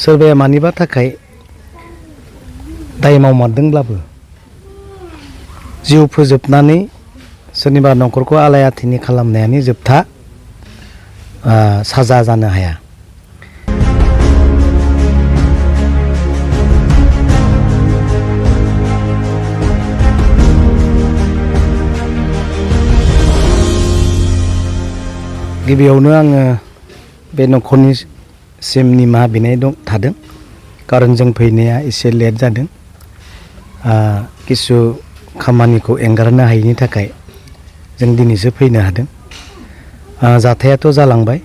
सोरबाया मानिबा थाखाय दाय मावमारदोंब्लाबो जिउ फोजोबनानै सोरनिबा न'खरखौ आलाय आथिनि खालामनायानो जोबथा साजा जानो हाया। गिबियावनो आङो बे न'खरनिसिम निमाहा बिनाय थादों, कारन जों फैनाया एसे लेट जादों। किसु खामानिखौ एंगारनो हायैनि थाखाय जों दिनैसो फैनो हादों। जाथायाथ' जालांबाय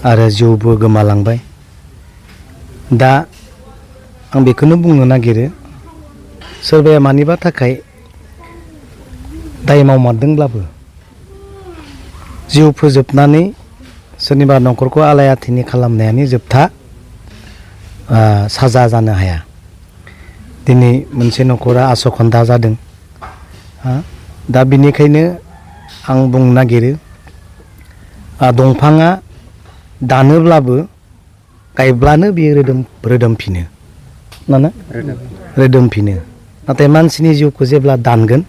आरो जिउबो गोमालांबाय। दा आं बेखौनो बुंनो नागिरो, सोरबाया मानिबा थाखाय दाय मावमारदोंब्लाबो जिउ फोजोबनानै सोरनिबा न'खरखौ आलाय आथिनि खालामनायानो जोबथा साजा जानो हाया। दिनै मोनसे न'खरा आस'खान्दा जादों। दा बिनिखायनो आं बुंनो नागिरो, दंफाङा दानोब्लाबो गायब्लानो बियो रोदोमफिनो, रोदोमफिनो। नाथाय मानसिनि जिउखौ जेब्ला दानगोन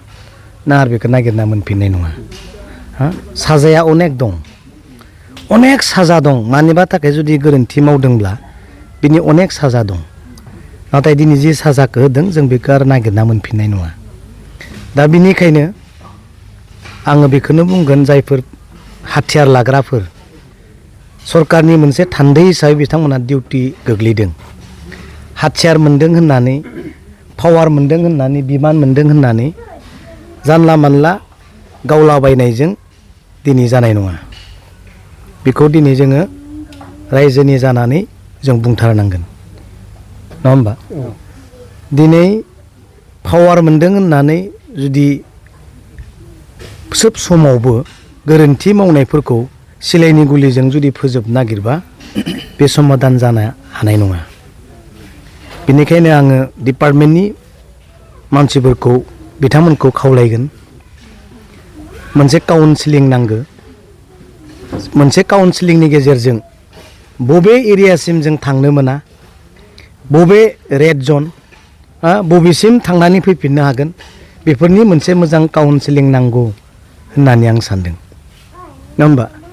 ना आरो बेखौ नागिरना मोनफिननाय नङा। साजाया अनेक दं, अनेक साजा दं। मानिबा थाखाय जुदि गोरोन्थि मावदोंब्ला बिनि अनेक साजा दं। नाथाय दिनै जि साजाखौ होदों जों बेखौ आरो नागिरना मोनफिननाय नङा। दा बिनिखायनो आङो बेखौनो बुंगोन, जायफोर हाथियार लाग्राफोर, सरकारनि मोनसे थान्दै हिसाबै बिथांमोना डिउटि गोग्लैदों। हाथियार मोनदों होननानै, पावार मोनदों होननानै, बिबान मोनदों होननानै जानला मानला गावलाबायनायजों दिनै जानाय नङा। बेखौ दिनै जोङो रायजोनि जानानै जों बुंथारनांगोन, नङा होमबा? दिनै पावार मोनदों होननानै जुदि सोब समावबो गोरोन्थि मावनायफोरखौ सिलायनि गुलिजों जुदि फोजोबनो नागिरबा बे समाधान जानो हानाय नङा। बेनिखायनो आङो डिपार्टमेन्टनि मानसिफोरखौ, बिथांमोनखौ खावलायगोन, मोनसे काउन्सिलिं नांगौ। मोनसे काउन्सिलिंनि गेजेरजों बबे एरियासिम जों थांनो मोना, बबे रेड जन, बबेसिम थांनानै फैफिननो हागोन, बेफोरनि मोनसे मोजां काउन्सिलिं नांगौ होननानै आं सानदों, नङा होमबा?